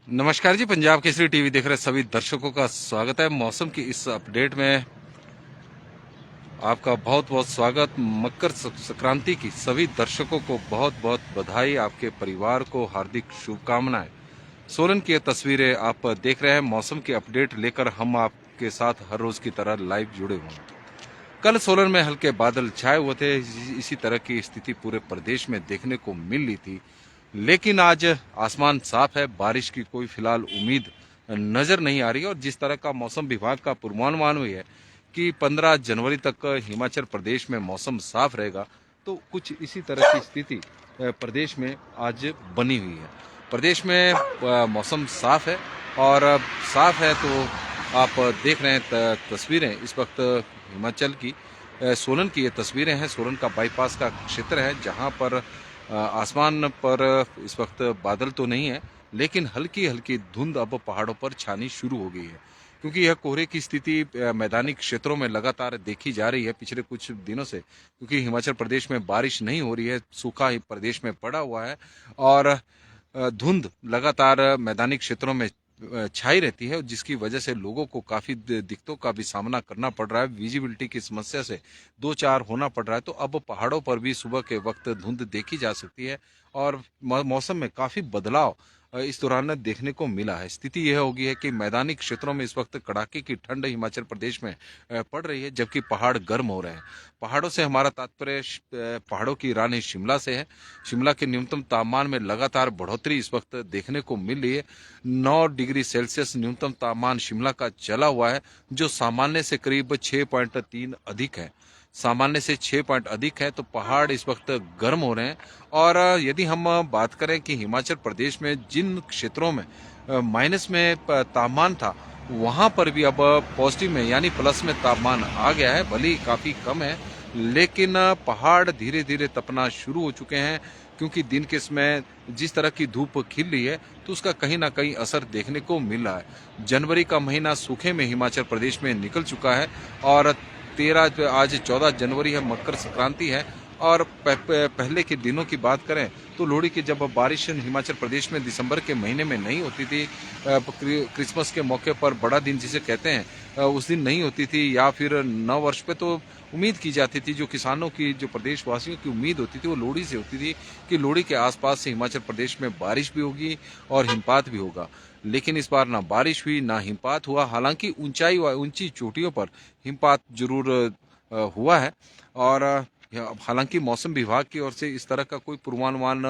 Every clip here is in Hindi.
नमस्कार जी। पंजाब केसरी टीवी देख रहे सभी दर्शकों का स्वागत है। मौसम की इस अपडेट में आपका बहुत बहुत स्वागत। मकर संक्रांति की सभी दर्शकों को बहुत बहुत बधाई। आपके परिवार को हार्दिक शुभकामनाएं। सोलन की ये तस्वीरें आप देख रहे हैं। मौसम की अपडेट लेकर हम आपके साथ हर रोज की तरह लाइव जुड़े हुए हैं। कल सोलन में हल्के बादल छाए हुए थे। इसी तरह की स्थिति पूरे प्रदेश में देखने को मिल रही थी, लेकिन आज आसमान साफ है। बारिश की कोई फिलहाल उम्मीद नजर नहीं आ रही है। और जिस तरह का मौसम विभाग का पूर्वानुमान हुई है कि 15 जनवरी तक हिमाचल प्रदेश में मौसम साफ रहेगा, तो कुछ इसी तरह की स्थिति प्रदेश में आज बनी हुई है। प्रदेश में मौसम साफ है, और साफ है तो आप देख रहे हैं तस्वीरें इस वक्त हिमाचल की सोलन की ये तस्वीरें हैं। सोलन का बाईपास का क्षेत्र है, जहां पर आसमान पर इस वक्त बादल तो नहीं है, लेकिन हल्की हल्की धुंध अब पहाड़ों पर छानी शुरू हो गई है। क्योंकि यह कोहरे की स्थिति मैदानी क्षेत्रों में लगातार देखी जा रही है पिछले कुछ दिनों से। क्योंकि हिमाचल प्रदेश में बारिश नहीं हो रही है, सूखा ही प्रदेश में पड़ा हुआ है, और धुंध लगातार मैदानी क्षेत्रों में छाई रहती है, जिसकी वजह से लोगों को काफी दिक्कतों का भी सामना करना पड़ रहा है। विजिबिलिटी की समस्या से दो चार होना पड़ रहा है। तो अब पहाड़ों पर भी सुबह के वक्त धुंध देखी जा सकती है, और मौसम में काफी बदलाव इस दौरान देखने को मिला है। स्थिति यह होगी है कि मैदानी क्षेत्रों में इस वक्त कड़ाके की ठंड हिमाचल प्रदेश में पड़ रही है, जबकि पहाड़ गर्म हो रहे हैं। पहाड़ों से हमारा तात्पर्य पहाड़ों की रानी शिमला से है। शिमला के न्यूनतम तापमान में लगातार बढ़ोतरी इस वक्त देखने को मिल रही है। 9 डिग्री सेल्सियस न्यूनतम तापमान शिमला का चला हुआ है, जो सामान्य से करीब 6.3 अधिक है। सामान्य से 6 पॉइंट अधिक है। तो पहाड़ इस वक्त गर्म हो रहे हैं। और यदि हम बात करें कि हिमाचल प्रदेश में जिन क्षेत्रों में माइनस में तापमान था, वहां पर भी अब पॉजिटिव में यानी प्लस में तापमान आ गया है। भले ही काफी कम है, लेकिन पहाड़ धीरे धीरे तपना शुरू हो चुके हैं। क्योंकि दिन के समय जिस तरह की धूप खिल रही है, तो उसका कहीं ना कहीं असर देखने को मिल रहा है। जनवरी का महीना सूखे में हिमाचल प्रदेश में निकल चुका है, और 13 आज 14 जनवरी है, मकर संक्रांति है। और पहले के दिनों की बात करें तो लोहड़ी की जब बारिश हिमाचल प्रदेश में दिसंबर के महीने में नहीं होती थी, क्रिसमस के मौके पर बड़ा दिन जिसे कहते हैं, उस दिन नहीं होती थी, या फिर नव वर्ष पे तो उम्मीद की जाती थी, जो किसानों की, जो प्रदेशवासियों की उम्मीद होती थी, वो लोहड़ी से होती थी कि लोहड़ी के आसपास से हिमाचल प्रदेश में बारिश भी होगी और हिमपात भी होगा। लेकिन इस बार ना बारिश हुई ना हिमपात हुआ। हालांकि ऊंची चोटियों पर हिमपात जरूर हुआ है। और हालांकि मौसम विभाग की ओर से इस तरह का कोई पूर्वानुमान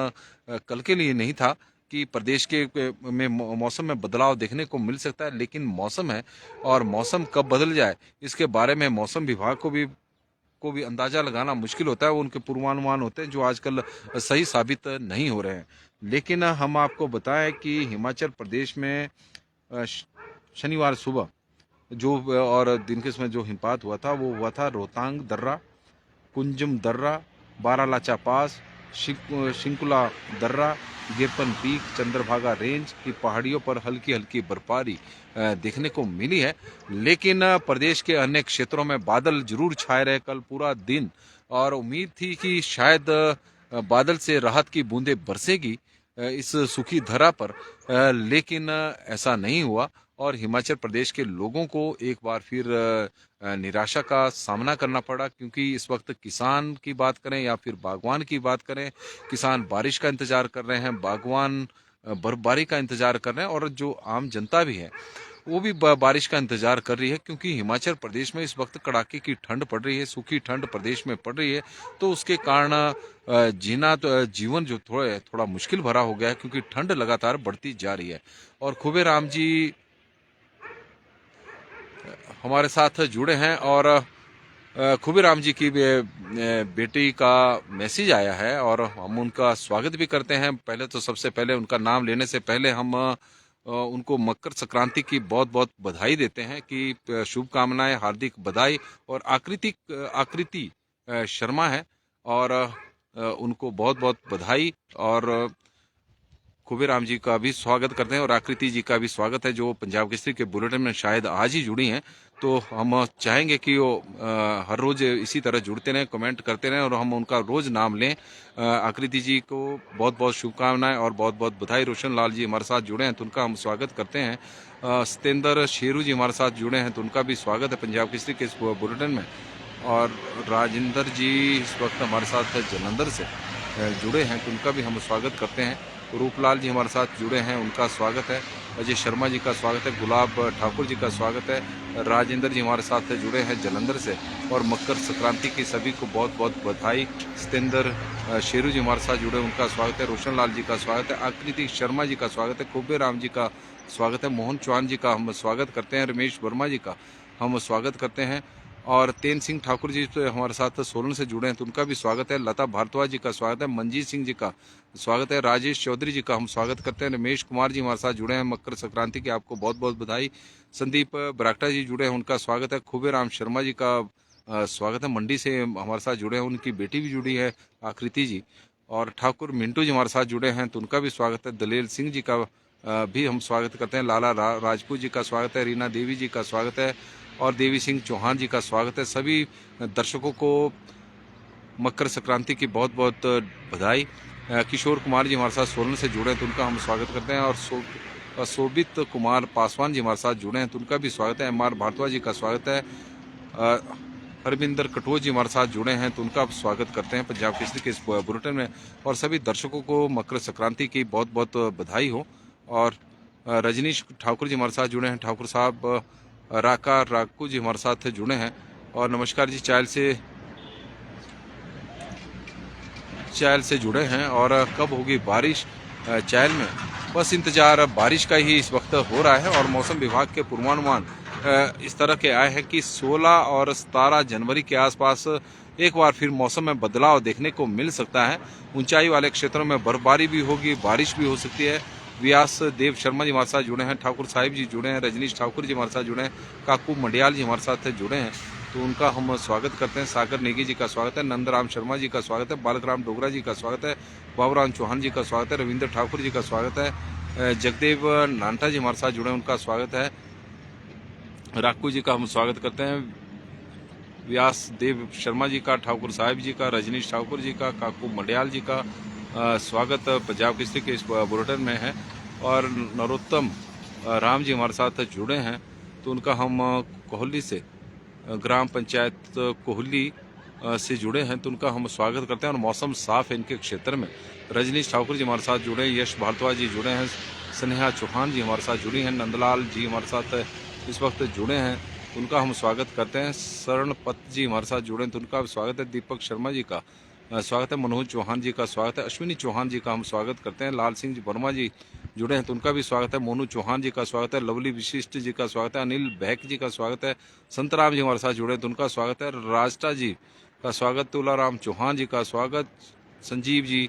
कल के लिए नहीं था कि प्रदेश के में मौसम में बदलाव देखने को मिल सकता है। लेकिन मौसम है, और मौसम कब बदल जाए इसके बारे में मौसम विभाग को भी अंदाजा लगाना मुश्किल होता है। वो उनके पूर्वानुमान होते हैं जो आजकल सही साबित नहीं हो रहे हैं। लेकिन हम आपको बताएं कि हिमाचल प्रदेश में शनिवार सुबह जो और दिन के समय जो हिमपात हुआ था, वो हुआ था रोहतांग दर्रा, कुंजम दर्रा, बारालाचा पास, शिंकुला दर्रा, गिरपन पीक, चंद्रभागा रेंज की पहाड़ियों पर हल्की हल्की बर्फबारी देखने को मिली है। लेकिन प्रदेश के अन्य क्षेत्रों में बादल जरूर छाए रहे कल पूरा दिन, और उम्मीद थी कि शायद बादल से राहत की बूंदें बरसेगी इस सूखी धरा पर। लेकिन ऐसा नहीं हुआ, और हिमाचल प्रदेश के लोगों को एक बार फिर निराशा का सामना करना पड़ा। क्योंकि इस वक्त किसान की बात करें या फिर बागवान की बात करें, किसान बारिश का इंतजार कर रहे हैं, बागवान बर्फबारी का इंतजार कर रहे हैं, और जो आम जनता भी है वो भी बारिश का इंतजार कर रही है। क्योंकि हिमाचल प्रदेश में इस वक्त कड़ाके की ठंड पड़ रही है, सूखी ठंड प्रदेश में पड़ रही है। तो उसके कारण जीना तो जीवन जो थोड़ा मुश्किल भरा हो गया है, क्योंकि ठंड लगातार बढ़ती जा रही है। और खुबे राम जी हमारे साथ जुड़े हैं, और खुबीराम जी की बेटी का मैसेज आया है, और हम उनका स्वागत भी करते हैं। पहले तो सबसे पहले उनका नाम लेने से पहले हम उनको मकर संक्रांति की बहुत बहुत बधाई देते हैं कि शुभकामनाएं, हार्दिक बधाई। और आकृति शर्मा है, और उनको बहुत बहुत बधाई। और खुबीराम जी का भी स्वागत करते हैं, और आकृति जी का भी स्वागत है, जो पंजाब केसरी के बुलेटिन में शायद आज ही जुड़ी हैं। तो हम चाहेंगे कि वो हर रोज इसी तरह जुड़ते रहें, कमेंट करते रहें और हम उनका रोज नाम लें। आकृति जी को बहुत बहुत शुभकामनाएं और बहुत बहुत बधाई। रोशन लाल जी हमारे साथ जुड़े हैं तो उनका हम स्वागत करते हैं। सतेंद्र शेरू जी हमारे साथ जुड़े हैं तो उनका भी स्वागत है पंजाब केसरी के इस बुलेटिन में। और राजेंद्र जी इस वक्त हमारे साथ जलंधर से जुड़े हैं तो उनका भी हम स्वागत करते हैं। रूपलाल जी हमारे साथ जुड़े हैं, उनका स्वागत है। अजय शर्मा जी का स्वागत है। गुलाब ठाकुर जी का स्वागत है। राजेंद्र जी हमारे साथ जुड़े हैं जलंधर से और मकर संक्रांति की सभी को बहुत बहुत बधाई। सतेंद्र शेरू जी हमारे साथ जुड़े, उनका स्वागत है। रोशन लाल जी का स्वागत है। आकृति शर्मा जी का स्वागत है। कुबे राम जी का स्वागत है। मोहन चौहान जी का हम स्वागत करते हैं। रमेश वर्मा जी का हम स्वागत करते हैं। और तेन सिंह ठाकुर जी हमारे साथ सोलन से जुड़े हैं तो उनका भी स्वागत है। लता भारद्वाज जी का स्वागत है। मंजीत सिंह जी का स्वागत है। राजेश चौधरी जी का हम स्वागत करते हैं। रमेश कुमार जी हमारे साथ जुड़े हैं, मकर संक्रांति की आपको बहुत बहुत बधाई। संदीप बरागटा जी जुड़े हैं, उनका स्वागत है। खुबेराम शर्मा जी का स्वागत है, मंडी से हमारे साथ जुड़े हैं। उनकी बेटी भी जुड़ी है आकृति जी। और ठाकुर मिंटू जी हमारे साथ जुड़े हैं तो उनका भी स्वागत है। दलेल सिंह जी का भी हम स्वागत करते हैं। लाला राजपूत जी का स्वागत है। रीना देवी जी का स्वागत है और देवी सिंह चौहान जी का स्वागत है। सभी दर्शकों को मकर संक्रांति की बहुत बहुत बधाई। किशोर कुमार जी हमारे साथ सोलन से जुड़े हैं तो उनका हम स्वागत करते हैं। और शोभित कुमार पासवान जी हमारे साथ जुड़े हैं तो उनका भी स्वागत है। एम.आर. भारद्वाज जी का स्वागत है। हरविंदर कटोच जी हमारे साथ जुड़े हैं तो उनका स्वागत करते हैं पंजाब केसरी के इस बुलेटिन में। और सभी दर्शकों को मकर संक्रांति की बहुत बहुत बधाई हो। और रजनीश ठाकुर जी हमारे साथ जुड़े हैं। ठाकुर साहब राकू जी हमारे साथ जुड़े हैं। और नमस्कार जी चायल से जुड़े हैं। और कब होगी बारिश चायल में? बस इंतजार बारिश का ही इस वक्त हो रहा है। और मौसम विभाग के पूर्वानुमान इस तरह के आए हैं कि 16 और 17 जनवरी के आसपास एक बार फिर मौसम में बदलाव देखने को मिल सकता है। ऊंचाई वाले क्षेत्रों में बर्फबारी भी होगी, बारिश भी हो सकती है। व्यास देव शर्मा जी हमारे साथ जुड़े हैं। ठाकुर साहिब जी जुड़े हैं। रजनीश ठाकुर जी हमारे साथ जुड़े हैं। काकू मंडियाल जी हमारे साथ जुड़े हैं तो उनका हम स्वागत करते हैं। सागर नेगी जी का स्वागत है। नंदराम शर्मा जी का स्वागत है। बालकराम डोगरा जी का स्वागत है। बाबूराम चौहान जी का स्वागत है। रविंद्र ठाकुर जी का स्वागत है। जगदेव नानटा जी हमारे साथ जुड़े हैं, उनका स्वागत है। राकू जी का हम स्वागत करते हैं। व्यास देव शर्मा जी का, ठाकुर साहिब जी का, रजनीश ठाकुर जी का, काकू मंडियाल जी का स्वागत पंजाब केसरी के इस बुलेटिन में है। और नरोत्तम राम जी हमारे साथ जुड़े हैं तो उनका हम कोहली से ग्राम पंचायत कोहली से जुड़े हैं तो उनका हम स्वागत करते हैं। और मौसम साफ है इनके क्षेत्र में। रजनीश ठाकुर जी हमारे साथ जुड़े हैं। यश भारद्वाज जी जुड़े हैं। स्नेहा चौहान जी हमारे साथ जुड़ी हैं। नंदलाल जी हमारे साथ इस वक्त जुड़े हैं तो उनका हम स्वागत करते हैं। शरणपत जी हमारे साथ जुड़े हैं तो उनका स्वागत है। दीपक शर्मा जी का स्वागत है। मनोज चौहान जी का स्वागत है। अश्विनी चौहान जी का हम स्वागत करते हैं। लाल सिंह जी वर्मा जी जुड़े हैं तो उनका भी स्वागत है। मोनू चौहान जी का स्वागत है। लवली विशिष्ट जी का स्वागत है। अनिल बहक जी का स्वागत है। संतराम जी हमारे साथ जुड़े हैं तो उनका स्वागत है। राजटा जी का स्वागत। तुलाराम चौहान जी का स्वागत। संजीव जी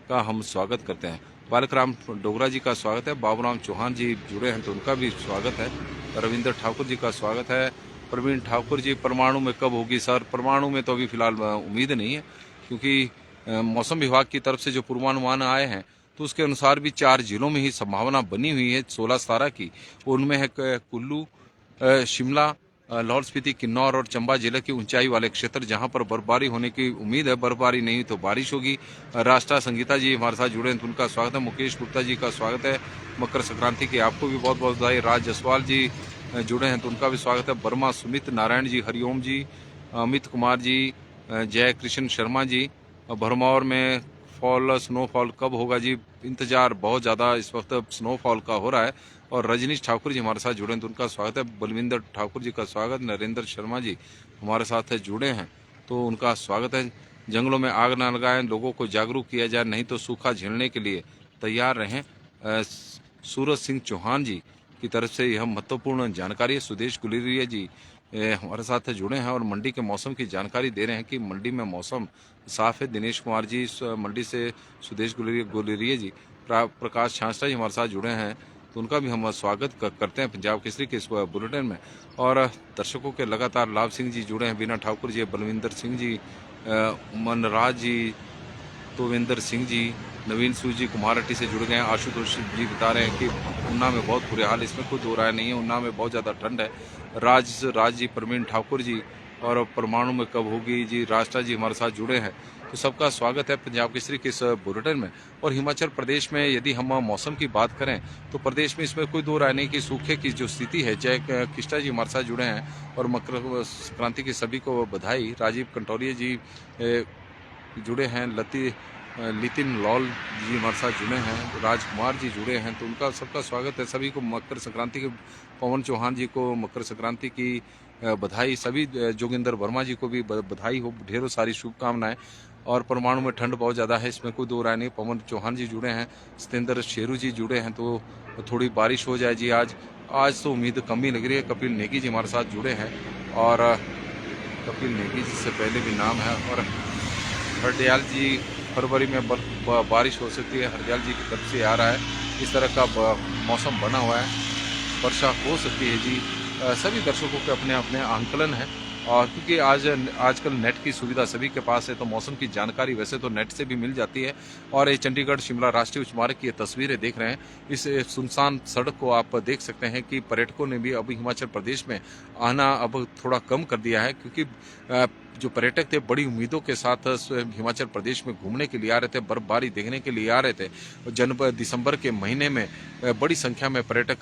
का हम स्वागत करते हैं। बालकराम डोगरा जी का स्वागत है। बाबूराम चौहान जी जुड़े हैं तो उनका भी स्वागत है। रविंद्र ठाकुर जी का स्वागत है। प्रवीण ठाकुर जी परमाणु में कब होगी सर? परमाणु में तो अभी फिलहाल उम्मीद नहीं है क्योंकि मौसम विभाग की तरफ से जो पूर्वानुमान आए हैं तो उसके अनुसार भी 4 जिलों में ही संभावना बनी हुई है 16-17 की। उनमें है कुल्लू, शिमला, लाहौल स्पीति, किन्नौर और चंबा जिले के ऊंचाई वाले क्षेत्र जहां पर बर्फबारी होने की उम्मीद है। बर्फबारी नहीं तो बारिश होगी। राष्ट्रा संगीता जी हमारे साथ जुड़े हैं तो उनका स्वागत है। मुकेश गुप्ता जी का स्वागत है। मकर संक्रांति की आपको भी बहुत बहुत बधाई। राज जसवाल जी जुड़े हैं तो उनका भी स्वागत है। वर्मा सुमित नारायण जी, हरिओम जी, अमित कुमार जी, जय कृष्ण शर्मा जी। भरमौर में स्नोफॉल कब होगा जी? इंतजार बहुत ज़्यादा इस वक्त स्नोफॉल का हो रहा है। और रजनीश ठाकुर जी हमारे साथ जुड़े हैं तो उनका स्वागत है। बलविंदर ठाकुर जी का स्वागत। नरेंद्र शर्मा जी हमारे साथ जुड़े हैं तो उनका स्वागत है। जंगलों में आग न लगाएं, लोगों को जागरूक किया जाए, नहीं तो सूखा झेलने के लिए तैयार रहें। सूरज सिंह चौहान जी की तरफ से यह महत्वपूर्ण जानकारी है। सुदेश गुलेरिया जी हमारे साथ जुड़े हैं और मंडी के मौसम की जानकारी दे रहे हैं कि मंडी में मौसम साफ है। दिनेश कुमार जी मंडी से, सुदेश गुलेरिया जी, प्रकाश छांसला जी हमारे साथ जुड़े हैं तो उनका भी हम स्वागत करते हैं पंजाब केसरी के इस बुलेटिन में। और दर्शकों के लगातार लाभ सिंह जी जुड़े हैं। बीना ठाकुर जी, बलविंदर सिंह जी, मनराज जी, तोविंदर सिंह जी, नवीन सूद जी कुम्हारहट्टी से जुड़ गए हैं। आशुतोष जी बता रहे हैं कि ऊना में बहुत बुरे हाल, इसमें कोई दो राय नहीं है। ऊना में बहुत ज़्यादा ठंड है। राज जी, प्रवीण ठाकुर जी और परमाणु में कब होगी जी, राष्ट्रा जी हमारे साथ जुड़े हैं। तो सबका स्वागत है पंजाब केसरी के इस बुलेटिन में। और हिमाचल प्रदेश में यदि हम मौसम की बात करें तो प्रदेश में इसमें कोई दो राय नहीं कि सूखे की जो स्थिति है। जय कृष्णा जी हमारे साथ जुड़े हैं और मकर संक्रांति की सभी को बधाई। राजीव कंटोरिया जी जुड़े हैं। लितिन लॉल जी हमारे साथ जुड़े हैं। राजकुमार जी जुड़े हैं। तो उनका सबका स्वागत है। सभी को मकर संक्रांति के, पवन चौहान जी को मकर संक्रांति की बधाई। सभी जोगिंदर वर्मा जी को भी बधाई हो, ढेरों सारी शुभकामनाएं। और परमाणु में ठंड बहुत ज़्यादा है, इसमें कोई दो राय नहीं। पवन चौहान जी जुड़े हैं। सतेंद्र शेरू जी जुड़े हैं। तो थोड़ी बारिश हो जाए जी आज तो उम्मीद कम ही लग रही है। कपिल नेगी जी हमारे साथ जुड़े हैं और कपिल नेगी जी से पहले भी नाम है। और हरदयाल जी, फरवरी में बारिश हो सकती है, हरदयाल जी की तरफ से आ रहा है। इस तरह का मौसम बना हुआ है, वर्षा हो सकती है जी। सभी दर्शकों के अपने अपने आंकलन है। और क्योंकि आजकल नेट की सुविधा सभी के पास है, तो मौसम की जानकारी वैसे तो नेट से भी मिल जाती है। और ये चंडीगढ़ शिमला राष्ट्रीय उच्च मार्ग की ये तस्वीरें देख रहे हैं। इस सुनसान सड़क को आप देख सकते हैं कि पर्यटकों ने भी अब हिमाचल प्रदेश में आना अब थोड़ा कम कर दिया है, क्योंकि जो पर्यटक थे बड़ी उम्मीदों के साथ हिमाचल प्रदेश में घूमने के लिए आ रहे थे, बर्फबारी देखने के लिए आ रहे थे। दिसंबर के महीने में बड़ी संख्या में पर्यटक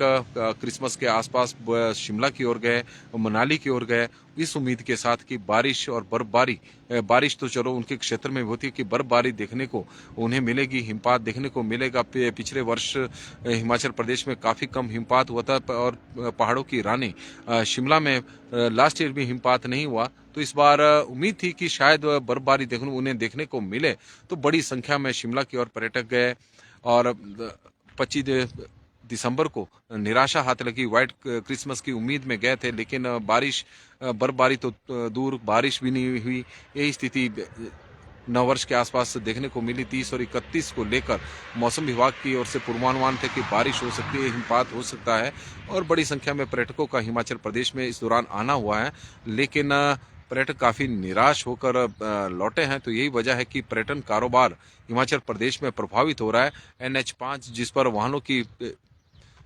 क्रिसमस के आसपास शिमला की ओर गए, मनाली की ओर गए, इस उम्मीद के साथ कि बारिश और बर्फबारी, बारिश तो चलो उनके क्षेत्र में होती है कि बर्फबारी देखने को उन्हें मिलेगी, हिमपात देखने को मिलेगा। पिछले वर्ष हिमाचल प्रदेश में काफ़ी कम हिमपात हुआ था और पहाड़ों की रानी शिमला में लास्ट ईयर भी हिमपात नहीं हुआ। तो इस बार उम्मीद थी कि शायद बर्फबारी उन्हें देखने को मिले, तो बड़ी संख्या में शिमला की ओर पर्यटक गए। और 25 दिसंबर को निराशा हाथ लगी, व्हाइट क्रिसमस की उम्मीद में गए थे, लेकिन बर्फबारी तो दूर, बारिश भी नहीं हुई। यही स्थिति नववर्ष के आसपास देखने को मिली। 30 और 31 को लेकर मौसम विभाग की ओर से पूर्वानुमान थे कि बारिश हो सकती है, हिमपात हो सकता है। और बड़ी संख्या में पर्यटकों का हिमाचल प्रदेश में इस दौरान आना हुआ है, लेकिन पर्यटक काफ़ी निराश होकर लौटे हैं। तो यही वजह है कि पर्यटन कारोबार हिमाचल प्रदेश में प्रभावित हो रहा है। NH5 जिस पर वाहनों की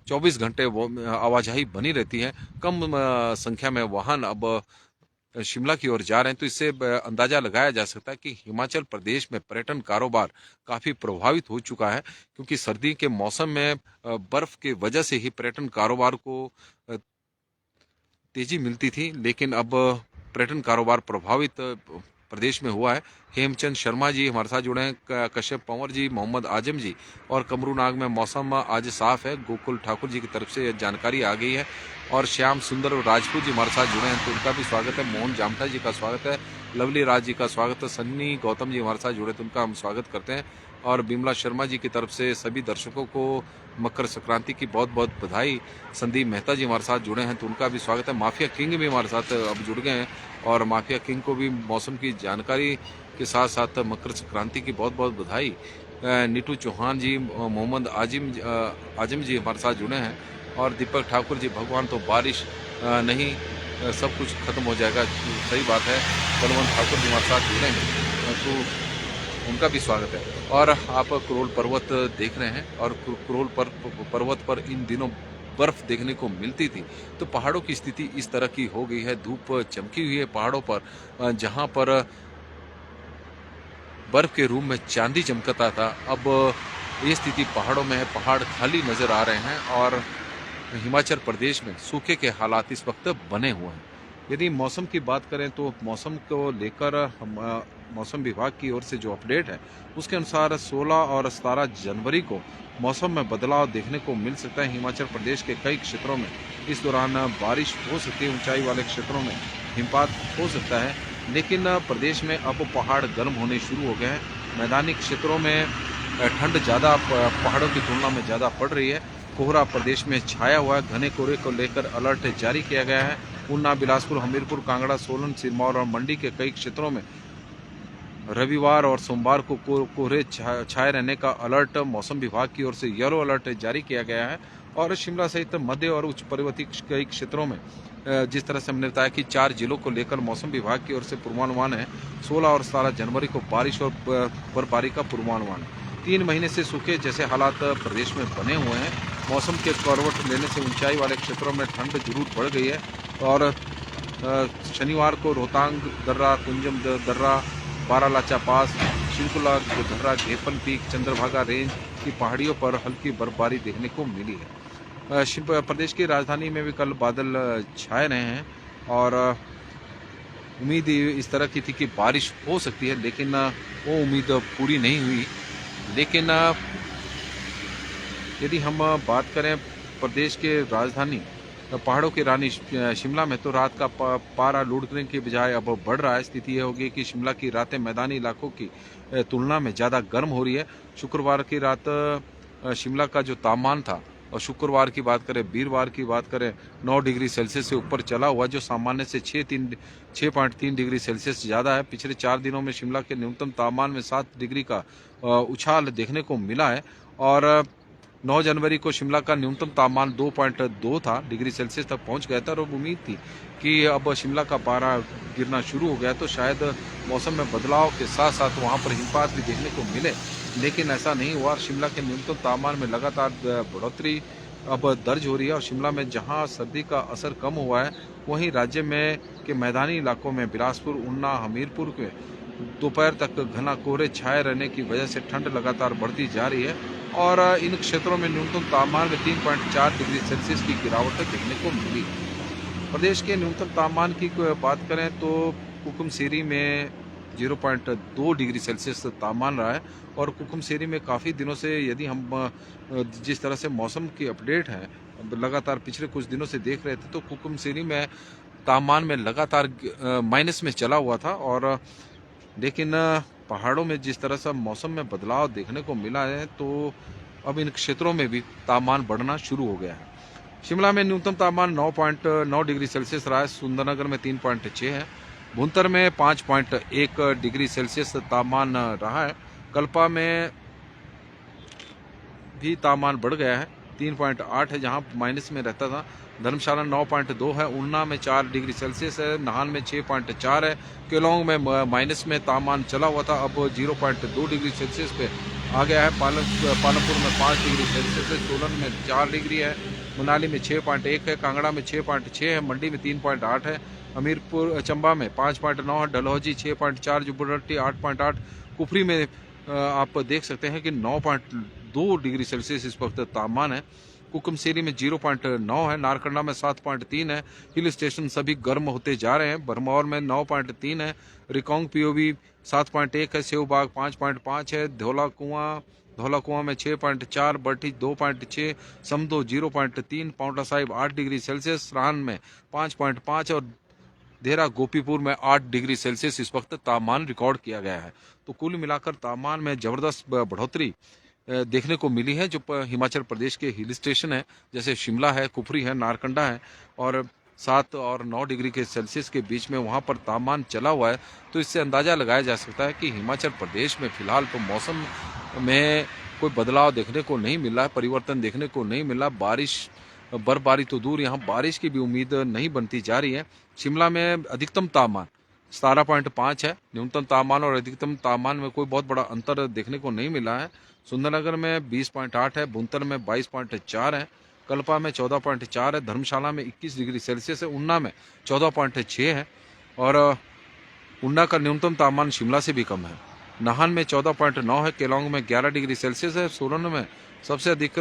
24 घंटे आवाजाही बनी रहती है, कम संख्या में वाहन अब शिमला की ओर जा रहे हैं। तो इससे अंदाजा लगाया जा सकता है कि हिमाचल प्रदेश में पर्यटन कारोबार काफ़ी प्रभावित हो चुका है, क्योंकि सर्दी के मौसम में बर्फ के वजह से ही पर्यटन कारोबार को तेजी मिलती थी, लेकिन अब पर्यटन कारोबार प्रभावित प्रदेश में हुआ है। हेमचंद शर्मा जी हमारे साथ जुड़े हैं, कश्यप पंवर जी, मोहम्मद आजम जी। और कमरूनाग में मौसम आज साफ है, गोकुल ठाकुर जी की तरफ से जानकारी आ गई है। और श्याम सुंदर राजपूत जी हमारे साथ जुड़े हैं, तो उनका भी स्वागत है। मोहन जामटा जी का स्वागत है, लवली राज जी का स्वागत है, सन्नी गौतम जी हमारे साथ जुड़े, तो उनका हम स्वागत करते हैं। और बिमला शर्मा जी की तरफ से सभी दर्शकों को मकर संक्रांति की बहुत बहुत बधाई। संदीप मेहता जी हमारे साथ जुड़े हैं, तो उनका भी स्वागत है। माफिया किंग भी हमारे साथ अब जुड़ गए हैं, और माफिया किंग को भी मौसम की जानकारी के साथ साथ मकर संक्रांति की बहुत बहुत बधाई। नीटू चौहान जी, मोहम्मद आजम जी हमारे साथ जुड़े हैं। और दीपक ठाकुर जी, भगवान तो बारिश नहीं, सब कुछ खत्म हो जाएगा। सही बात है। बलवंत ठाकुर जी हमारे साथ जुड़े हैं, तो उनका भी स्वागत है। और आप करोल पर्वत देख रहे हैं, और करोल पर्वत पर इन दिनों बर्फ देखने को मिलती थी। तो पहाड़ों की स्थिति इस तरह की हो गई है, धूप चमकी हुई है पहाड़ों पर, जहां पर बर्फ के रूप में चांदी चमकता था, अब ये स्थिति पहाड़ों में है। पहाड़ खाली नजर आ रहे हैं और हिमाचल प्रदेश में सूखे के हालात इस वक्त बने हुए हैं। यदि मौसम की बात करें तो मौसम को लेकर हम मौसम विभाग की ओर से जो अपडेट है उसके अनुसार 16 और 17 जनवरी को मौसम में बदलाव देखने को मिल सकता है। हिमाचल प्रदेश के कई क्षेत्रों में इस दौरान बारिश हो सकती है, ऊंचाई वाले क्षेत्रों में हिमपात हो सकता है। लेकिन प्रदेश में अब पहाड़ गर्म होने शुरू हो गए हैं। मैदानी क्षेत्रों में ठंड ज़्यादा पहाड़ों की तुलना में ज़्यादा पड़ रही है। कोहरा प्रदेश में छाया हुआ है। घने कोहरे को लेकर अलर्ट जारी किया गया है। ऊना, बिलासपुर, हमीरपुर, कांगड़ा, सोलन, सिरमौर और मंडी के कई क्षेत्रों में रविवार और सोमवार को कोहरे छाए रहने का अलर्ट मौसम विभाग की ओर से येलो अलर्ट जारी किया गया है। और शिमला सहित मध्य और उच्च पर्वतीय कई क्षेत्रों में जिस तरह से हमने बताया कि 4 जिलों को लेकर मौसम विभाग की ओर से पूर्वानुमान है। 16 और 17 जनवरी को बारिश और बर्फबारी का पूर्वानुमान है। 3 महीने से सूखे जैसे हालात प्रदेश में बने हुए हैं। मौसम के करवट लेने से ऊंचाई वाले क्षेत्रों में ठंड जरूर बढ़ गई है और शनिवार को रोहतांग दर्रा, कुंजम दर्रा, बारालाचा पास, शिंकुला दर्रा, घेपन पीक, चंद्रभागा रेंज की पहाड़ियों पर हल्की बर्फबारी देखने को मिली है। प्रदेश की राजधानी में भी कल बादल छाए रहे हैं और उम्मीद इस तरह की थी कि बारिश हो सकती है, लेकिन वो उम्मीद पूरी नहीं हुई। लेकिन यदि हम बात करें प्रदेश के राजधानी पहाड़ों की रानी शिमला में, तो रात का पारा लुढ़कने के बजाय अब बढ़ रहा है। स्थिति यह होगी कि शिमला की रातें मैदानी इलाकों की तुलना में ज़्यादा गर्म हो रही है। शुक्रवार की रात शिमला का जो तापमान था, और शुक्रवार की बात करें, वीरवार की बात करें, 9 डिग्री सेल्सियस से ऊपर चला हुआ, जो सामान्य से 6.3 डिग्री सेल्सियस ज़्यादा है। पिछले 4 दिनों में शिमला के न्यूनतम तापमान में 7 डिग्री का उछाल देखने को मिला है और 9 जनवरी को शिमला का न्यूनतम तापमान 2.2 था, डिग्री सेल्सियस तक पहुंच गया था और अब उम्मीद थी कि अब शिमला का पारा गिरना शुरू हो गया तो शायद मौसम में बदलाव के साथ साथ वहां पर हिमपात भी देखने को मिले, लेकिन ऐसा नहीं हुआ। शिमला के न्यूनतम तापमान में लगातार बढ़ोतरी अब दर्ज हो रही है और शिमला में जहां सर्दी का असर कम हुआ है, वहीं राज्य में के मैदानी इलाकों में बिलासपुर, ऊना, हमीरपुर के दोपहर तक घना कोहरे छाए रहने की वजह से ठंड लगातार बढ़ती जा रही है और इन क्षेत्रों में न्यूनतम तापमान में 3.4 डिग्री सेल्सियस की गिरावट देखने को मिली। प्रदेश के न्यूनतम तापमान की बात करें तो कुकुमसेरी में 0.2 डिग्री सेल्सियस तापमान रहा है और कुकुमसेरी में काफ़ी दिनों से, यदि हम जिस तरह से मौसम की अपडेट है लगातार पिछले कुछ दिनों से देख रहे थे, तो कुकुमसेरी में तापमान में लगातार माइनस में चला हुआ था और लेकिन पहाड़ों में जिस तरह से मौसम में बदलाव देखने को मिला है, तो अब इन क्षेत्रों में भी तापमान बढ़ना शुरू हो गया है। शिमला में न्यूनतम तापमान 9.9 डिग्री सेल्सियस रहा है, सुंदरनगर में 3.6 है, भुंतर में 5.1 डिग्री सेल्सियस तापमान रहा है, कल्पा में भी तापमान बढ़ गया है, 3.8 है जहां माइनस में रहता था, धर्मशाला 9.2 है, ऊना में 4 डिग्री सेल्सियस है, नाहन में 6.4 है, केलोंग में माइनस में तापमान चला हुआ था, अब 0.2 डिग्री सेल्सियस पे आ गया है, पालमपुर में 5 डिग्री सेल्सियस है, सोलन में 4 डिग्री है, मनाली में 6.1 है, कांगड़ा में 6.6 है, मंडी में 3.8 है, हमीरपुर चंबा में 5.9 है, डलहौजी 6.4, जुब्बड़हट्टी 8.8, कुफरी में आप देख सकते हैं कि 9.2 डिग्री सेल्सियस इस वक्त तापमान है, कुकुमसेरी में 0.9 है, नारकंडा में 7.3 है, हिल स्टेशन सभी गर्म होते जा रहे हैं, भरमौर में 9.3 है, रिकोंग पीओवी 7.1 है, सेवबाग 5.5 है, धौला कुआं में 6.4, बरठी 2.6, समदो 0.3, पाउंटा साहिब 8 डिग्री सेल्सियस, राहन में 5.5 और देहरा गोपीपुर में 8 डिग्री सेल्सियस इस वक्त तापमान रिकॉर्ड किया गया है। तो कुल मिलाकर तापमान में जबरदस्त बढ़ोतरी देखने को मिली है। जो हिमाचल प्रदेश के हिल स्टेशन है, जैसे शिमला है, कुफरी है, नारकंडा है और 7 और 9 डिग्री के सेल्सियस के बीच में वहां पर तापमान चला हुआ है, तो इससे अंदाजा लगाया जा सकता है कि हिमाचल प्रदेश में फिलहाल तो मौसम में कोई बदलाव देखने को नहीं मिल रहा है, परिवर्तन देखने को नहीं मिल रहा। बर्फबारी तो दूर, यहाँ बारिश की भी उम्मीद नहीं बनती जा रही है। शिमला में अधिकतम तापमान 17.5 है, न्यूनतम तापमान और अधिकतम तापमान में कोई बहुत बड़ा अंतर देखने को नहीं मिला है। सुंदरनगर में 20.8 है, भुंतर में 22.4 है, कल्पा में 14.4 है, धर्मशाला में 21 डिग्री सेल्सियस है, ऊना में 14.6 है और ऊना का न्यूनतम तापमान शिमला से भी कम है। नाहन में 14.9 है, केलोंग में 11 डिग्री सेल्सियस है, सोलन में सबसे अधिक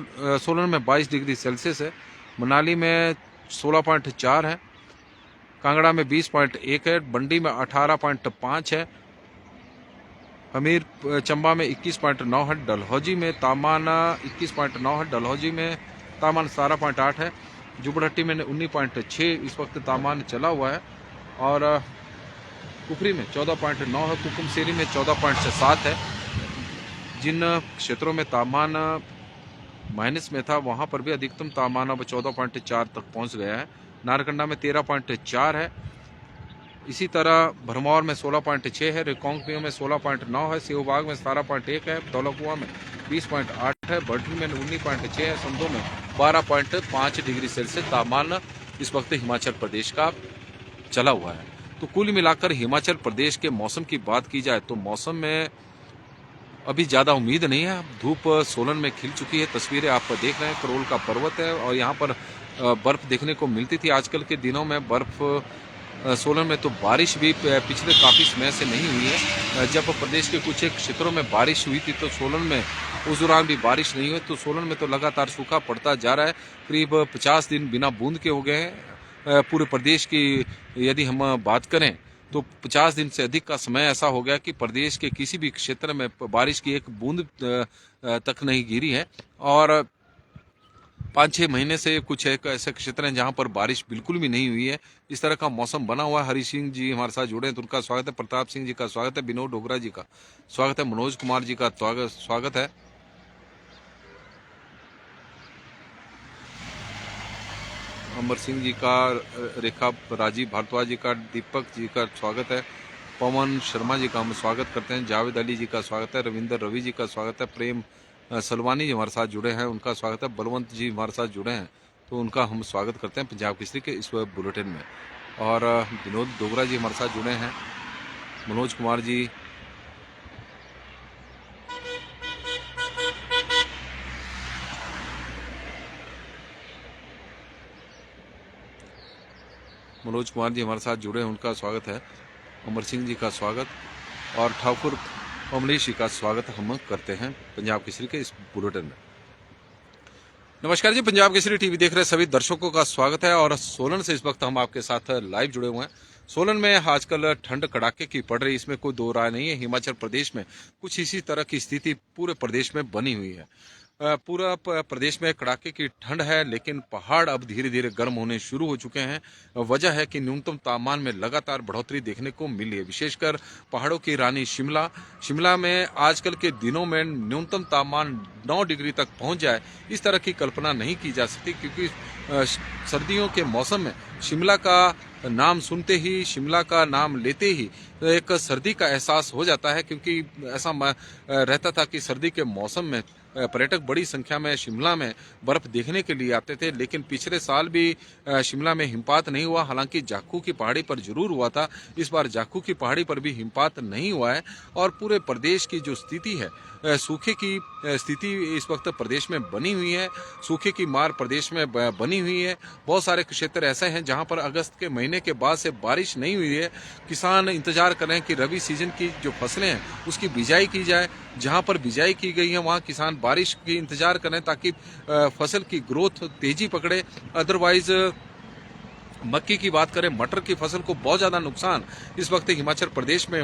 22 डिग्री सेल्सियस है, मनाली में 16.4 है, कांगड़ा में 20.1 है, बंडी में 18.5 है, हमीर चंबा में 21.9 है, डलहौजी में तापमान 21.9 है, डलहौजी में तापमान 17.8 है, जुब्बड़हट्टी में 19.6 इस वक्त तापमान चला हुआ है और कुफरी में 14.9 है, कुकुमसेरी में 14.7 है। जिन क्षेत्रों में तापमान माइनस में था वहां पर भी अधिकतम तापमान अब 14.4 तक पहुंच गया है। नारकंडा में 13.4 है, इसी तरह भरमौर में 16.6 है, रिकोंगपियो में 16.9 है, सेवबाग में 17.1 है, धौलाकुआं में 20.8 है, बरठी में 19.6 है, समदो में 12.5 डिग्री सेल्सियस तापमान इस वक्त हिमाचल प्रदेश का चला हुआ है। तो कुल मिलाकर हिमाचल प्रदेश के मौसम की बात की जाए तो मौसम में अभी ज़्यादा उम्मीद नहीं है। धूप सोलन में खिल चुकी है, तस्वीरें आप देख रहे हैं। करोल का पर्वत है और यहाँ पर बर्फ़ देखने को मिलती थी। आजकल के दिनों में बर्फ़ सोलन में तो बारिश भी पिछले काफ़ी समय से नहीं हुई है। जब प्रदेश के कुछ एक क्षेत्रों में बारिश हुई थी तो सोलन में उस दौरान भी बारिश नहीं हुई। तो सोलन में तो लगातार सूखा पड़ता जा रहा है। करीब 50 दिन बिना बूंद के हो गए हैं। पूरे प्रदेश की यदि हम बात करें तो 50 दिन से अधिक का समय ऐसा हो गया कि प्रदेश के किसी भी क्षेत्र में बारिश की एक बूंद तक नहीं गिरी है। और 5-6 महीने से कुछ एक ऐसे क्षेत्र हैं जहां पर बारिश बिल्कुल भी नहीं हुई है। इस तरह का मौसम बना हुआ है। हरि सिंह जी हमारे साथ जुड़े हैं तो उनका स्वागत है। प्रताप सिंह जी का स्वागत है। विनोद डोगरा जी का स्वागत है। मनोज कुमार जी का स्वागत है। अमर सिंह जी का, रेखा राजीव भारद्वाज जी का, दीपक जी का स्वागत है। पवन शर्मा जी का हम स्वागत करते हैं। जावेद अली जी का स्वागत है। रविंदर रवि जी का स्वागत है। प्रेम सलवानी जी हमारे साथ जुड़े हैं, उनका स्वागत है। बलवंत जी हमारे साथ जुड़े हैं तो उनका हम स्वागत करते हैं पंजाब केसरी के इस बुलेटिन में। और विनोद डोगरा जी हमारे साथ जुड़े हैं। मनोज कुमार जी, मनोज कुमार जी हमारे साथ जुड़े हैं, उनका स्वागत है। अमर सिंह जी का स्वागत और ठाकुर कमलेश जी का स्वागत हम करते हैं पंजाब केसरी के इस बुलेटिन में। नमस्कार जी, पंजाब केसरी टीवी देख रहे सभी दर्शकों का स्वागत है। और सोलन से इस वक्त हम आपके साथ लाइव जुड़े हुए हैं। सोलन में आजकल ठंड कड़ाके की पड़ रही, इसमें कोई दो राय नहीं है। हिमाचल प्रदेश में कुछ इसी तरह की स्थिति पूरे प्रदेश में बनी हुई है। पूरा प्रदेश में कड़ाके की ठंड है, लेकिन पहाड़ अब धीरे धीरे गर्म होने शुरू हो चुके हैं। वजह है कि न्यूनतम तापमान में लगातार बढ़ोतरी देखने को मिली है। विशेषकर पहाड़ों की रानी शिमला में आजकल के दिनों में न्यूनतम तापमान 9 डिग्री तक पहुंच जाए, इस तरह की कल्पना नहीं की जा सकती। क्योंकि सर्दियों के मौसम में शिमला का नाम सुनते ही, शिमला का नाम लेते ही एक सर्दी का एहसास हो जाता है। क्योंकि ऐसा रहता था कि सर्दी के मौसम में पर्यटक बड़ी संख्या में शिमला में बर्फ देखने के लिए आते थे। लेकिन पिछले साल भी शिमला में हिमपात नहीं हुआ। हालांकि जाखू की पहाड़ी पर जरूर हुआ था, इस बार जाखू की पहाड़ी पर भी हिमपात नहीं हुआ है। और पूरे प्रदेश की जो स्थिति है, सूखे की स्थिति इस वक्त प्रदेश में बनी हुई है। सूखे की मार प्रदेश में बनी हुई है। बहुत सारे क्षेत्र ऐसे हैं जहां पर अगस्त के महीने के बाद से बारिश नहीं हुई है। किसान इंतजार कर रहे हैं कि रबी सीजन की जो फसलें हैं उसकी बिजाई की जाए। जहां पर बिजाई की गई है वहां किसान बारिश की इंतजार करें ताकि फसल की ग्रोथ तेजी पकड़े। अदरवाइज मक्की की बात करें, मटर की फसल को बहुत ज़्यादा नुकसान इस वक्त हिमाचल प्रदेश में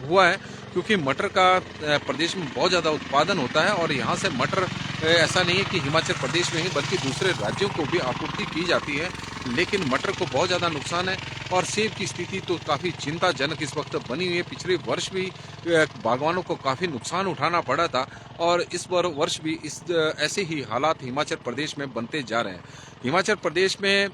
हुआ है। क्योंकि मटर का प्रदेश में बहुत ज़्यादा उत्पादन होता है और यहाँ से मटर ऐसा नहीं है कि हिमाचल प्रदेश में ही बल्कि दूसरे राज्यों को भी आपूर्ति की जाती है। लेकिन मटर को बहुत ज़्यादा नुकसान है। और सेब की स्थिति तो काफ़ी चिंताजनक इस वक्त बनी हुई है। पिछले वर्ष भी बागवानों को काफ़ी नुकसान उठाना पड़ा था और इस वर्ष भी ऐसे ही हालात हिमाचल प्रदेश में बनते जा रहे हैं। हिमाचल प्रदेश में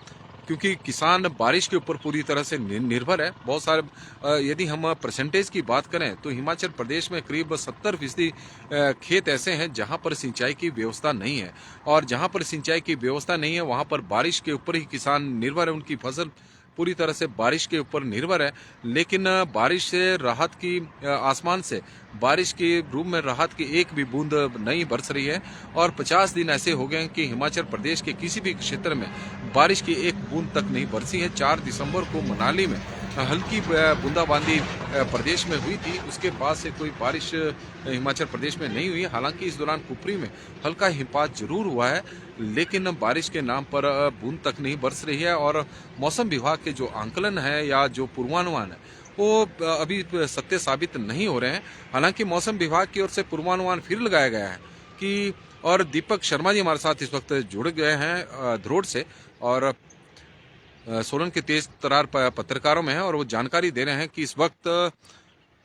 क्योंकि किसान बारिश के ऊपर पूरी तरह से निर्भर है। बहुत सारे यदि हम परसेंटेज की बात करें तो हिमाचल प्रदेश में करीब 70% खेत ऐसे हैं जहां पर सिंचाई की व्यवस्था नहीं है। और जहां पर सिंचाई की व्यवस्था नहीं है वहां पर बारिश के ऊपर ही किसान निर्भर है। उनकी फसल पूरी तरह से बारिश के ऊपर निर्भर है। लेकिन बारिश से राहत की, आसमान से बारिश के रूप में राहत की एक भी बूंद नहीं बरस रही है। और 50 दिन ऐसे हो गए हैं कि हिमाचल प्रदेश के किसी भी क्षेत्र में बारिश की एक बूंद तक नहीं बरसी है। 4 दिसंबर को मनाली में हल्की बूंदाबांदी प्रदेश में हुई थी, उसके बाद से कोई बारिश हिमाचल प्रदेश में नहीं हुई। हालांकि इस दौरान कुफरी में हल्का हिमपात जरूर हुआ है, लेकिन बारिश के नाम पर बूंद तक नहीं बरस रही है। और मौसम विभाग के जो आंकलन है या जो पूर्वानुमान है वो अभी सत्य साबित नहीं हो रहे हैं। हालांकि मौसम विभाग की ओर से पूर्वानुमान फिर लगाया गया है कि, और दीपक शर्मा जी हमारे साथ इस वक्त जुड़ गए हैं धरोड़ से और सोलन के तेज तरार पत्रकारों में है और वो जानकारी दे रहे हैं कि इस वक्त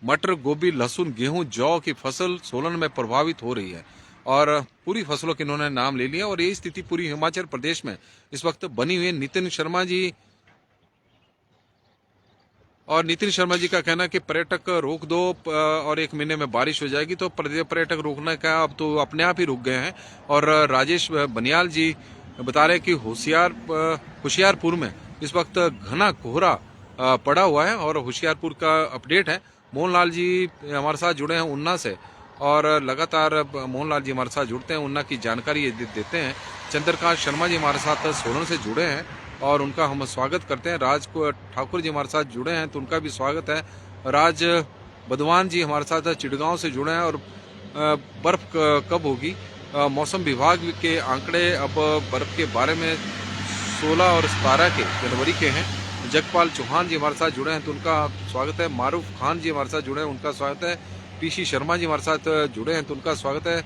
मटर, गोभी, लहसुन, गेहूं, जौ की फसल सोलन में प्रभावित हो रही है। और पूरी फसलों के इन्होंने नाम ले लिया और यही स्थिति पूरी हिमाचल प्रदेश में इस वक्त बनी हुई है। नितिन शर्मा जी का कहना है कि पर्यटक रोक दो और 1 महीने में बारिश हो जाएगी। तो पर्यटक रोकने का अब तो अपने आप ही रुक गए हैं। और राजेश बनियाल जी बता रहे हैं कि होशियारपुर में इस वक्त घना कोहरा पड़ा हुआ है। और होशियारपुर का अपडेट है। मोहनलाल जी हमारे साथ जुड़े हैं ऊना से और लगातार मोहनलाल जी हमारे साथ जुड़ते हैं, उन्ना की जानकारी देते हैं। चंद्रकांत शर्मा जी हमारे साथ सोलन से जुड़े हैं और उनका हम स्वागत करते हैं। राज ठाकुर जी हमारे साथ जुड़े हैं तो उनका भी स्वागत है। राज बदवान जी हमारे साथ चिड़गांव से जुड़े हैं और बर्फ कब होगी, मौसम विभाग के आंकड़े अब बर्फ के बारे में 16 और 17 के जनवरी के हैं। जगपाल चौहान जी हमारे साथ जुड़े हैं तो उनका स्वागत है। मारूफ खान जी हमारे साथ जुड़े हैं, उनका स्वागत है। पीसी शर्मा जी हमारे साथ जुड़े हैं तो उनका स्वागत है।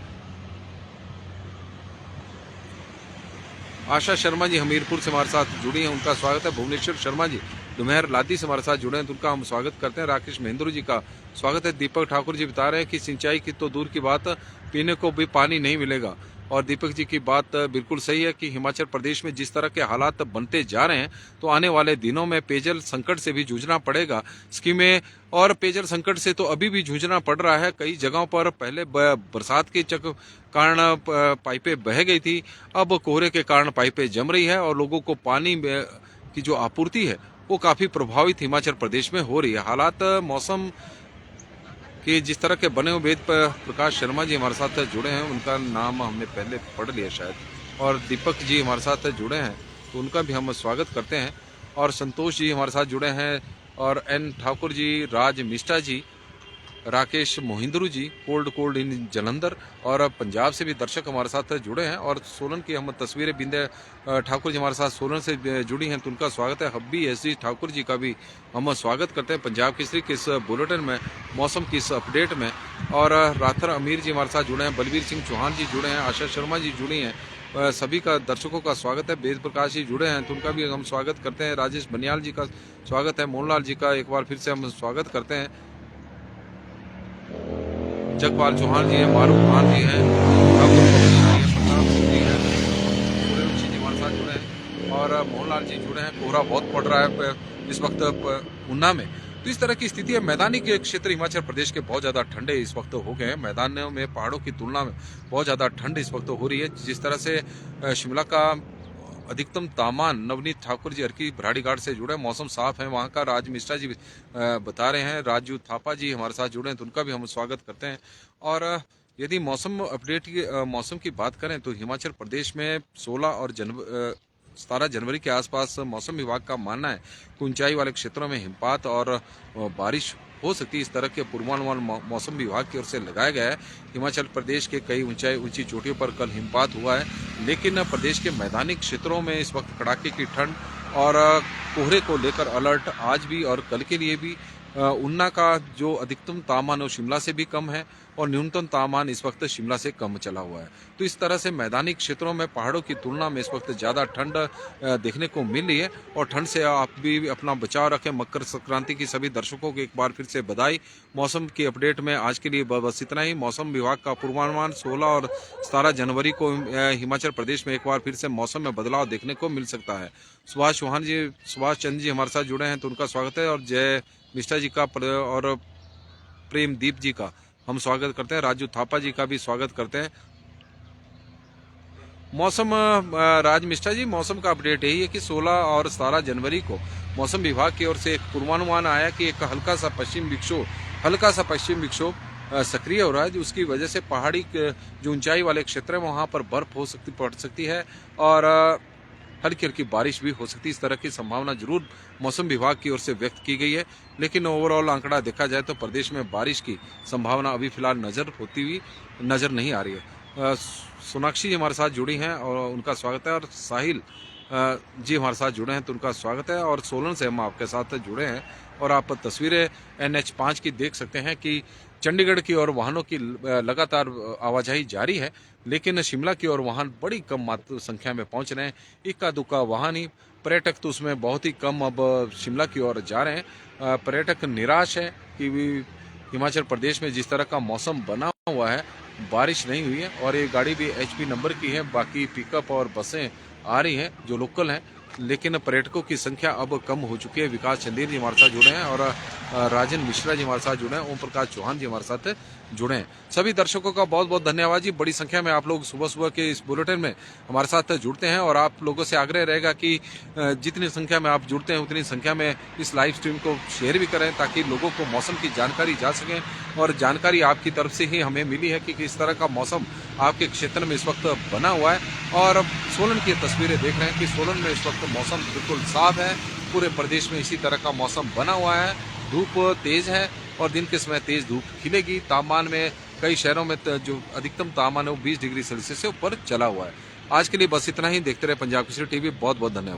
आशा शर्मा जी हमीरपुर से हमारे साथ जुड़ी हैं, उनका स्वागत है। भुवनेश्वर शर्मा जी डुमेहर लादी से हमारे साथ जुड़े हैं तो उनका हम स्वागत करते हैं। राकेश महेंद्र जी का स्वागत है। दीपक ठाकुर जी बता रहे हैं कि सिंचाई की तो दूर की बात, पीने को भी पानी नहीं मिलेगा। और दीपक जी की बात बिल्कुल सही है कि हिमाचल प्रदेश में जिस तरह के हालात बनते जा रहे हैं तो आने वाले दिनों में पेयजल संकट से भी जूझना पड़ेगा। स्कीमें और पेयजल संकट से तो अभी भी जूझना पड़ रहा है। कई जगहों पर पहले बरसात के कारण पाइपें बह गई थी, अब कोहरे के कारण पाइपें जम रही है और लोगों को पानी की जो आपूर्ति है वो काफी प्रभावित हिमाचल प्रदेश में हो रही है। हालात मौसम कि जिस तरह के बने हुए वेद पर प्रकाश शर्मा जी हमारे साथ जुड़े हैं, उनका नाम हमने पहले पढ़ लिया शायद, और दीपक जी हमारे साथ जुड़े हैं तो उनका भी हम स्वागत करते हैं। और संतोष जी हमारे साथ जुड़े हैं और N Thakur ji, Raj Mishra ji, Rakesh Mohindru ji, cold in Jalandhar और पंजाब से भी दर्शक हमारे साथ जुड़े हैं। और सोलन की हम तस्वीरें बिंदे ठाकुर जी हमारे साथ सोलन से जुड़ी हैं तो उनका स्वागत है। हब्बी एस जी ठाकुर जी का भी हम स्वागत करते हैं पंजाब केसरी के इस बुलेटिन में, मौसम की इस अपडेट में। और राथर अमीर जी हमारे साथ जुड़े हैं, बलबीर सिंह चौहान जी जुड़े हैं, आशा शर्मा जी जुड़ी हैं, सभी का दर्शकों का स्वागत है। वेद प्रकाश जी जुड़े हैं तो उनका भी हम स्वागत करते हैं। राजेश बनियाल जी का स्वागत है। मोहनलाल जी का एक बार फिर से हम स्वागत करते हैं। जगपाल चौहान जी हैं, मारूफ खान जी हैं, प्रताप सिंह जी हैं, सूर्यवंशी जी हमारे साथ जुड़े हैं और मोहनलाल जी जुड़े हैं। कोहरा बहुत पड़ रहा है इस वक्त ऊना में, तो इस तरह की स्थिति है। मैदानी के क्षेत्र हिमाचल प्रदेश के बहुत ज्यादा ठंडे इस वक्त हो गए हैं। मैदानों में पहाड़ों की तुलना में बहुत ज्यादा ठंड इस वक्त हो रही है। जिस तरह से शिमला का अधिकतम तापमान, नवनीत ठाकुर जी अर्की भराड़ी घाट से जुड़े, मौसम साफ है वहाँ का। राज मिश्रा जी बता रहे हैं। राजू थापा जी हमारे साथ जुड़े हैं तो उनका भी हम स्वागत करते हैं। और यदि मौसम अपडेट की मौसम की बात करें तो हिमाचल प्रदेश में 16 और 17 जनवरी के आसपास मौसम विभाग का मानना है कि ऊंचाई वाले क्षेत्रों में हिमपात और बारिश हो सकती है। इस तरह के पूर्वानुमान मौसम विभाग की ओर से लगाया गया है। हिमाचल प्रदेश के कई ऊंची चोटियों पर कल हिमपात हुआ है, लेकिन प्रदेश के मैदानी क्षेत्रों में इस वक्त कड़ाके की ठंड और कोहरे को लेकर अलर्ट आज भी और कल के लिए भी। ऊना का जो अधिकतम तापमान वो शिमला से भी कम है और न्यूनतम तापमान इस वक्त शिमला से कम चला हुआ है। तो इस तरह से मैदानी क्षेत्रों में पहाड़ों की तुलना में इस वक्त ज़्यादा ठंड देखने को मिल रही है। और ठंड से आप भी अपना बचाव रखें। मकर संक्रांति की सभी दर्शकों को एक बार फिर से बधाई। मौसम की अपडेट में आज के लिए बस इतना ही। मौसम विभाग का पूर्वानुमान 16 और 17 जनवरी को हिमाचल प्रदेश में एक बार फिर से मौसम में बदलाव देखने को मिल सकता है। सुभाष चंद्र जी हमारे साथ जुड़े हैं तो उनका स्वागत है। और जय मिश्रा जी का और प्रेमदीप जी का हम स्वागत करते हैं। राजू थापा जी का भी स्वागत करते हैं। मौसम राज मिश्रा जी, मौसम का अपडेट यही है कि 16 और 17 जनवरी को मौसम विभाग की ओर से एक पूर्वानुमान आया कि एक हल्का सा पश्चिम विक्षोभ सक्रिय हो रहा है, उसकी वजह से पहाड़ी जो ऊंचाई वाले क्षेत्र है वहां पर बर्फ पड़ सकती है और हल्की बारिश भी हो सकती है। इस तरह की संभावना जरूर मौसम विभाग की ओर से व्यक्त की गई है, लेकिन ओवरऑल आंकड़ा देखा जाए तो प्रदेश में बारिश की संभावना अभी फिलहाल नजर नहीं आ रही है। सोनाक्षी जी हमारे साथ जुड़ी हैं और उनका स्वागत है। और साहिल जी हमारे साथ जुड़े हैं तो उनका स्वागत है। और सोलन से हम आपके साथ जुड़े हैं और आप तस्वीरें NH5 की देख सकते हैं कि चंडीगढ़ की ओर वाहनों की लगातार आवाजाही जारी है, लेकिन शिमला की ओर वाहन बड़ी कम संख्या में पहुंच रहे हैं। इक्का दुक्का वाहन ही, पर्यटक तो उसमें बहुत ही कम अब शिमला की ओर जा रहे हैं। पर्यटक निराश है कि हिमाचल प्रदेश में जिस तरह का मौसम बना हुआ है, बारिश नहीं हुई है। और ये गाड़ी भी HP नंबर की है, बाकी पिकअप और बसें आ रही हैं जो लोकल हैं, लेकिन पर्यटकों की संख्या अब कम हो चुकी है। विकास चंदेल जी हमारे साथ जुड़े हैं और राजन मिश्रा जी हमारे साथ जुड़े हैं, ओम प्रकाश चौहान जी हमारे साथ जुड़े हैं। सभी दर्शकों का बहुत बहुत धन्यवाद जी। बड़ी संख्या में आप लोग सुबह सुबह के इस बुलेटिन में हमारे साथ जुड़ते हैं और आप लोगों से आग्रह रहेगा कि जितनी संख्या में आप जुड़ते हैं उतनी संख्या में इस लाइव स्ट्रीम को शेयर भी करें, ताकि लोगों को मौसम की जानकारी जा सके। और जानकारी आपकी तरफ से ही हमें मिली है कि किस तरह का मौसम आपके क्षेत्र में इस वक्त बना हुआ है। और अब सोलन की तस्वीरें देख रहे हैं कि सोलन में इस वक्त मौसम बिल्कुल साफ है। पूरे प्रदेश में इसी तरह का मौसम बना हुआ है। धूप तेज है और दिन के समय तेज धूप खिलेगी। तापमान में कई शहरों में जो अधिकतम तापमान है वो 20 डिग्री सेल्सियस से ऊपर चला हुआ है। आज के लिए बस इतना ही। देखते रहे पंजाब केसरी टीवी। बहुत बहुत धन्यवाद।